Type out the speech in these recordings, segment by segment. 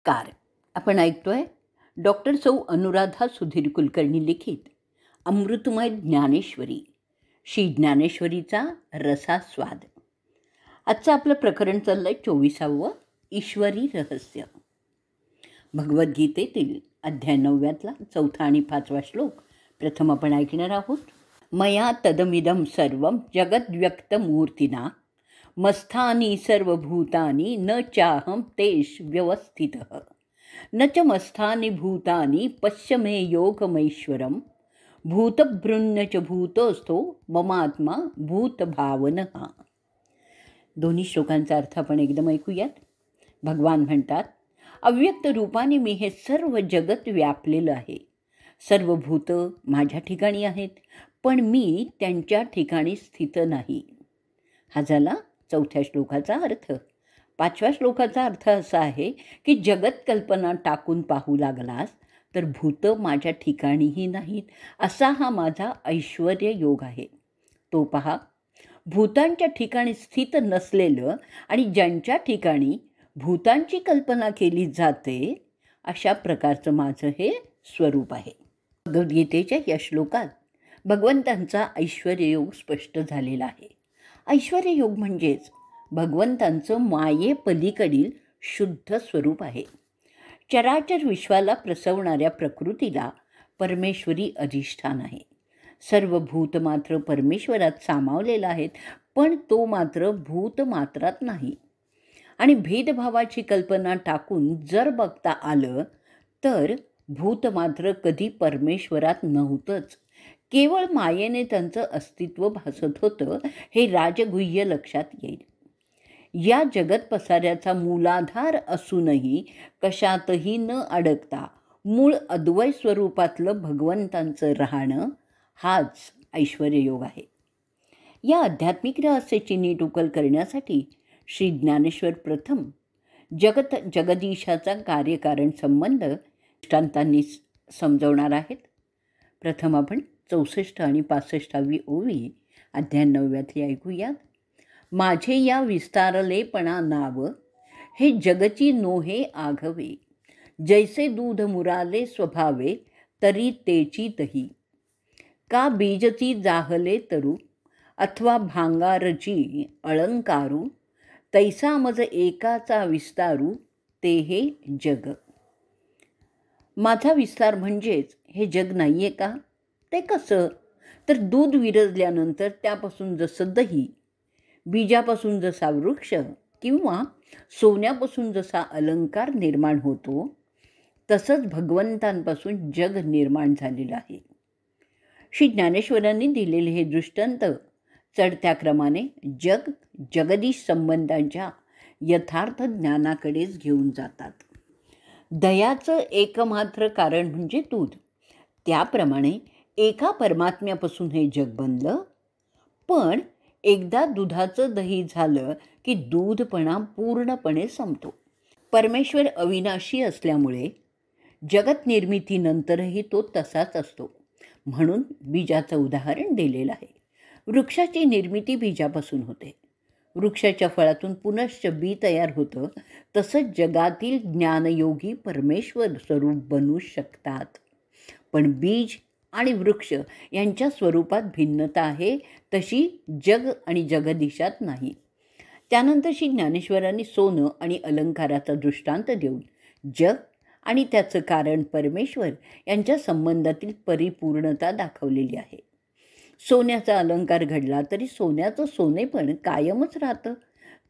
नमस्कार. आपण ऐकतोय डॉक्टर सौ अनुराधा सुधीर कुलकर्णी लिखित अमृतमय ज्ञानेश्वरी, श्री ज्ञानेश्वरीचा रसास्वाद. आजचं आपलं प्रकरण चाललंय 24वं, ईश्वरी रहस्य. भगवद्गीतेतील अध्याय 9 चौथा आणि 5वा श्लोक प्रथम आपण ऐकणार आहोत. मया तदमिदं सर्वं जगद्व्यक्तमूर्तिना मस्थानी सर्वभूतानि न चाहं तेष व्यवस्थितः न च मस्थानि भूतानि पश्य मे योगमैश्वरं भूतभृन्न च भूतस्थो ममात्मा भूतभावनः. दोन्ही श्लोकांचा अर्थ आपण एकदम ऐकूयात. भगवान म्हणतात, अव्यक्त रूपाने मी हे सर्व जगत व्यापलेलं आहे. सर्व भूतं माझ्या ठिकाणी आहेत, पण मी त्यांच्या ठिकाणी स्थित नाही. हा झाला 4थ्या श्लोकाचा अर्थ. 5व्या श्लोकाचा अर्थ असा आहे की जगत कल्पना टाकून पाहू लागलास तर भूतं माझ्या ठिकाणीही नाहीत, असा हा माझा ऐश्वर्य योग आहे. तो पहा, भूतांच्या ठिकाणी स्थित नसलेलं आणि ज्यांच्या ठिकाणी भूतांची कल्पना केली जाते अशा प्रकारचं माझं हे स्वरूप आहे. भगवद्गीतेच्या या श्लोकात भगवंतांचा ऐश्वर्ययोग स्पष्ट झालेला आहे. ऐश्वर्ययोग म्हणजेच भगवंतांचं मायेपलीकडील शुद्ध स्वरूप आहे. चराचर विश्वाला प्रसवणाऱ्या प्रकृतीला परमेश्वरी अधिष्ठान आहे. सर्व भूत मात्र परमेश्वरात सामावलेला आहेत, पण तो मात्र भूत मात्रात नाही. आणि भेदभावाची कल्पना टाकून जर बघता आलं तर भूत मात्र कधी परमेश्वरात नव्हतंच. केवळ मायेने त्यांचं अस्तित्व भासत होतं, हे राजगुह्य लक्षात येईल. या जगत पसाऱ्याचा मूलाधार असूनही कशातही न अडकता मूळ अद्वय स्वरूपातलं भगवंतांचं राहणं हाच ऐश्वर्ययोग आहे. या आध्यात्मिक रहस्याची नीट उकल करण्यासाठी श्री ज्ञानेश्वर प्रथम जगदीशाचा कार्यकारण संबंध दृष्टांतांनी समजवणार आहेत. प्रथम आपण 64 आणि 65वी ओवी अध्याय 9 ऐकूयात. माझे या विस्तारलेपणा नाव हे जगची नोहे आघवे, जैसे दूध मुराले स्वभावे तरी तेची दही. का बीजची जाहले तरू अथवा भांगारची अलंकारू, तैसा मज एकाचा विस्तारू ते हे जग. माझा विस्तार म्हणजेच हे जग नाही आहे का? ते कसं? तर दूध विरजल्यानंतर त्यापासून जसं दही, बीजापासून जसा वृक्ष किंवा सोन्यापासून जसा अलंकार निर्माण होतो, तसंच भगवंतांपासून जग निर्माण झालेलं आहे. श्री ज्ञानेश्वरांनी दिलेले हे दृष्टांत चढत्या क्रमाने जग जगदीश संबंधांच्या यथार्थ ज्ञानाकडेच घेऊन जातात. दयाचं एकमात्र कारण म्हणजे दूध. त्याप्रमाणे एका परमात्म्यापासून हे जग बनलं, पण एकदा दुधाचं दही झालं की दूधपणा पूर्णपणे संपतो. परमेश्वर अविनाशी असल्यामुळे जगत निर्मितीनंतरही तो तसाच असतो. म्हणून बीजाचं उदाहरण दिलेलं आहे. वृक्षाची निर्मिती बीजापासून होते. वृक्षाच्या फळातून पुनश्च बी तयार होतं. तसंच जगातील ज्ञानयोगी परमेश्वर स्वरूप बनू शकतात, पण बीज आणि वृक्ष यांच्या स्वरूपात भिन्नता आहे, तशी जग आणि जगदीशात नाही. त्यानंतर श्री ज्ञानेश्वरांनी सोनं आणि अलंकाराचा दृष्टांत देऊन जग आणि त्याचं कारण परमेश्वर यांच्या संबंधातील परिपूर्णता दाखवलेली आहे. सोन्याचा अलंकार घडला तरी सोन्याचं सोनेपण कायमच राहतं.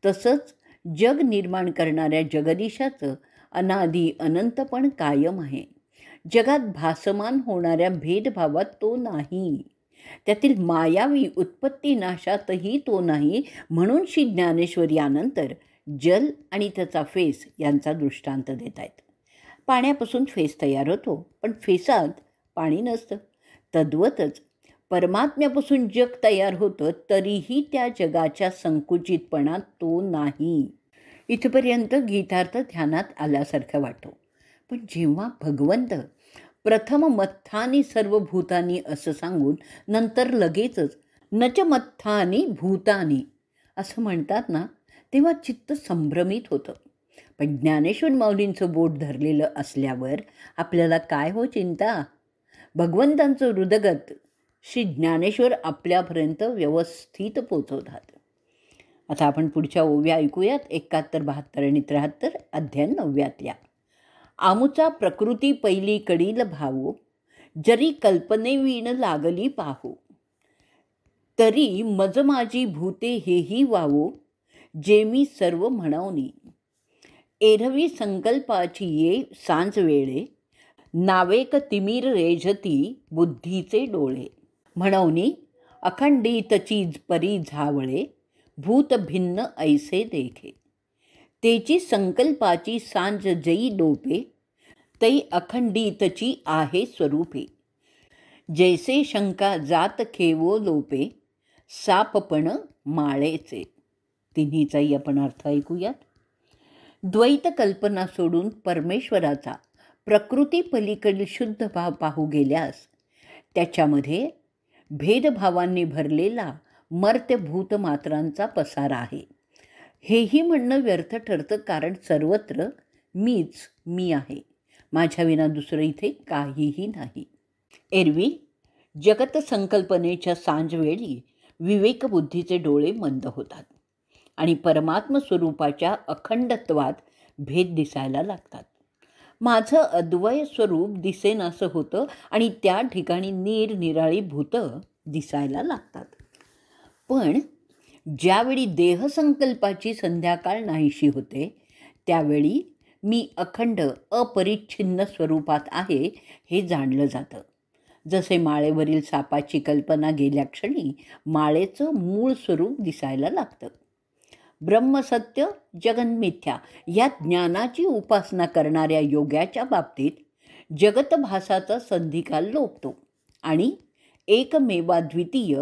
तसंच जग निर्माण करणाऱ्या जगदीशाचं अनादी अनंतपण कायम आहे. जगात भासमान होणाऱ्या भेदभावात तो नाही. त्यातील मायावी उत्पत्तीनाशातही तो नाही. म्हणून श्री ज्ञानेश्वर यानंतर जल आणि त्याचा फेस यांचा दृष्टांत देत आहेत. पाण्यापासून फेस तयार होतो, पण फेसात पाणी नसतं. तद्वतच परमात्म्यापासून जग तयार होतं, तरीही त्या जगाच्या संकुचितपणात तो नाही. इथपर्यंत गीतार्थ ध्यानात आल्यासारखं वाटतो. पण जेव्हा भगवंत प्रथम मत्थानी सर्व भूतानी असं सांगून नंतर लगेचच नच मत्थानी भूतानी असं म्हणतात ना, तेव्हा चित्त संभ्रमित होतं. पण ज्ञानेश्वर माऊलींचं बोट धरलेलं असल्यावर आपल्याला काय हो चिंता. भगवंतांचं हृदगत श्री ज्ञानेश्वर आपल्यापर्यंत व्यवस्थित पोचवतात. आता आपण पुढच्या ओव्या ऐकूयात. 71, 72 आणि 73 अध्याय 9व्यातल्या. आमुचा प्रकृती पहिली कडील भावो, जरी कल्पनेवीण लागली पाहो, तरी मज माझी भूते हेही वावो, जे मी सर्व म्हणवनी. एरवी संकल्पाची ये सांज वेळे, नावेक तिमीर रेझती बुद्धीचे डोळे. म्हणवनी अखंडितची परी झावळे, भूत भिन्न ऐसे देखे. तेची संकल्पाची सांज जई डोपे, तै अखंडितची आहे स्वरूपे. जैसे शंका जात खेवो लोपे, सापपण माळेचे. तिन्हीचाही आपण अर्थ ऐकूयात. द्वैत कल्पना सोडून परमेश्वराचा प्रकृती पलीकडील शुद्ध भाव पाहू गेल्यास त्याच्यामध्ये भेदभावांनी भरलेला मर्त्यभूत मात्रांचा पसारा आहे. हेही म्हणणं व्यर्थ ठरतं, कारण सर्वत्र मीच मी आहे. माझ्याविना दुसरं इथे काहीही नाही. एरवी जगत संकल्पनेच्या सांजवेळी विवेकबुद्धीचे डोळे मंद होतात आणि परमात्म स्वरूपाच्या अखंडत्वात भेद दिसायला लागतात. माझं अद्वय स्वरूप दिसेनासं होतं आणि त्या ठिकाणी निरनिराळी भूतं दिसायला लागतात. पण ज्यावेळी देहसंकल्पाची संध्याकाळ नाहीशी होते, त्यावेळी मी अखंड अपरिच्छिन्न स्वरूपात आहे हे जाणलं जातं. जसे माळेवरील सापाची कल्पना गेल्या क्षणी माळेचं मूळ स्वरूप दिसायला लागतं. ब्रह्मसत्य जगन्मिथ्या या ज्ञानाची उपासना करणाऱ्या योग्याच्या बाबतीत जगतभासाचा संधिकाल लोपतो आणि एकमेवाद्वितीय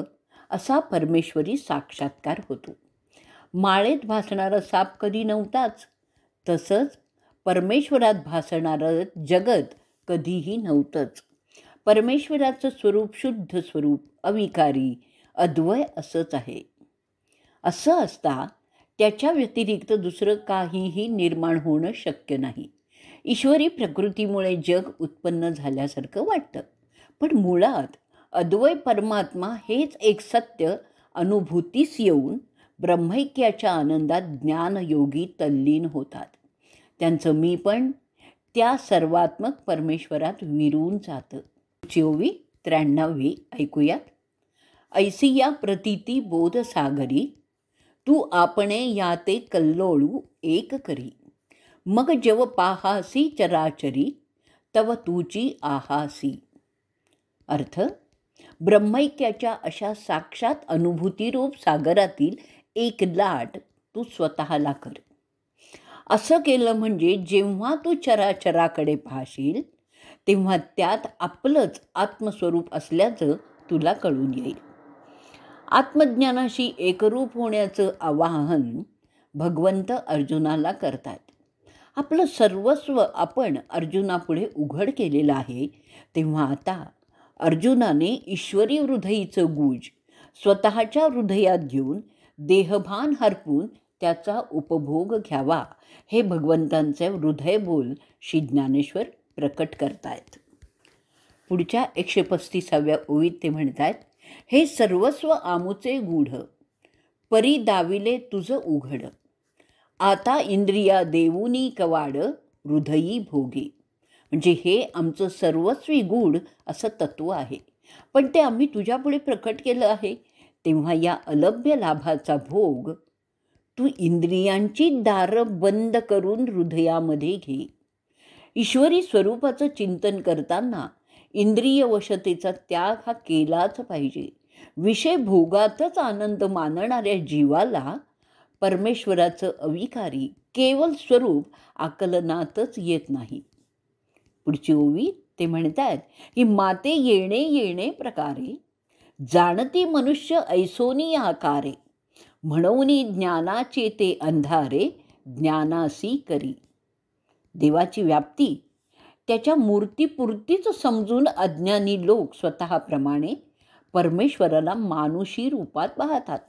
असा परमेश्वरी साक्षात्कार होतो. माळेत भासणारा साप कधी नव्हताच, तसंच परमेश्वरात भासणारं जगत कधीही नव्हतंच. परमेश्वराचं स्वरूप शुद्ध स्वरूप, अविकारी, अद्वय असंच आहे. असं असता त्याच्या व्यतिरिक्त दुसरं काहीही निर्माण होणं शक्य नाही. ईश्वरी प्रकृतीमुळे जग उत्पन्न झाल्यासारखं वाटतं, पण मुळात अद्वय परमात्मा हेच एक सत्य अनुभूतीस येऊन ब्रह्मैक्याच्या आनंदात ज्ञानयोगी तल्लीन होतात. त्यांचं मी पण त्या सर्वात्मक परमेश्वरात विरून जातं. 23 ऐकूयात. ऐसी या प्रतीती बोध सागरी, तू आपणे याते कल्लोळू एक करी. मग जव पाहासी चराचरी, तव तूची आहासी. अर्थ, ब्रह्मैक्याच्या अशा साक्षात अनुभूतीरूप सागरातील एक लाट तू स्वतःला कर. असं केलं म्हणजे जेव्हा तू चराचराकडे पाहशील तेव्हा त्यात आपलंच आत्मस्वरूप असल्याचं तुला कळून येईल. आत्मज्ञानाशी एकरूप होण्याचं आवाहन भगवंत अर्जुनाला करतात. आपलं सर्वस्व आपण अर्जुनापुढे उघड केलेलं आहे, तेव्हा आता अर्जुनाने ईश्वरी हृदयीचं गुज स्वतःच्या हृदयात घेऊन देहभान हरपून त्याचा उपभोग घ्यावा, हे भगवंतांचे हृदय बोल श्री ज्ञानेश्वर प्रकट करतायत. पुढच्या 135व्या ओवीत ते म्हणतात, हे सर्वस्व आमुचे गूढ, परी दाविले तुझं उघड. आता इंद्रिया देऊनी कवाड, हृदयी भोगी. म्हणजे हे आमचं सर्वस्वी गूढ असं तत्व आहे, पण ते आम्ही तुझ्यापुढे प्रकट केलं आहे. तेव्हा या अलभ्य लाभाचा भोग तू इंद्रियांची दारं बंद करून हृदयामध्ये घे. ईश्वरी स्वरूपाचं चिंतन करताना इंद्रिय वशतेचा त्याग हा केलाच पाहिजे. विषय भोगातच आनंद मानणाऱ्या जीवाला परमेश्वराचं अविकारी केवल स्वरूप आकलनातच येत नाही. पुढची ओवी ते म्हणतात की माते येणे येणे प्रकारे, जाणती मनुष्य ऐसोनी आकारे. म्हणूनी ज्ञानाचे ते अंधारे, ज्ञानासी करी. देवाची व्याप्ती त्याच्या मूर्तीपुरतीच समजून अज्ञानी लोक स्वतःप्रमाणे परमेश्वराला मानुषी रूपात पाहतात.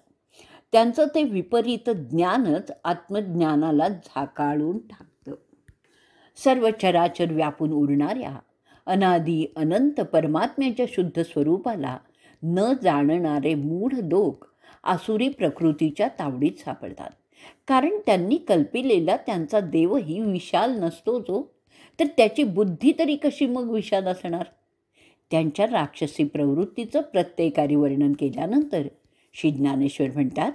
त्यांचं ते विपरीत ज्ञानच आत्मज्ञानाला झाकाळून टाकतं. सर्व चराचर व्यापून उरणाऱ्या अनादी अनंत परमात्म्याच्या शुद्ध स्वरूपाला न जाणणारे मूढ लोक आसुरी प्रकृतीच्या तावडीत सापडतात. कारण त्यांनी कल्पिलेला त्यांचा देवही विशाल नसतो जो, तर त्याची बुद्धी तरी कशी मग विशाल असणार. त्यांच्या राक्षसी प्रवृत्तीचं प्रत्येकारी वर्णन केल्यानंतर श्री ज्ञानेश्वर म्हणतात,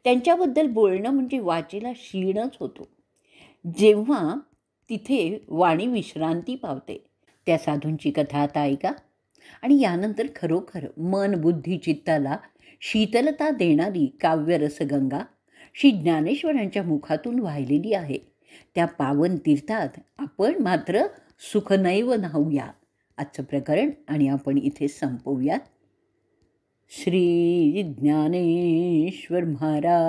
त्यांच्याबद्दल बोलणं म्हणजे वाचेला शीणच होतो. जेव्हा तिथे वाणी विश्रांती पावते. त्या साधूंची कथा आता ऐका आणि यानंतर खरोखर मन बुद्धी चित्ताला शीतलता देणारी काव्यरसगंगा श्री ज्ञानेश्वरांच्या मुखातून वाहिलेली आहे. त्या पावन तीर्थात आपण मात्र सुखनैव न्हाऊया. आजचं प्रकरण आणि आपण इथे संपवूयात. श्री ज्ञानेश्वर महाराज.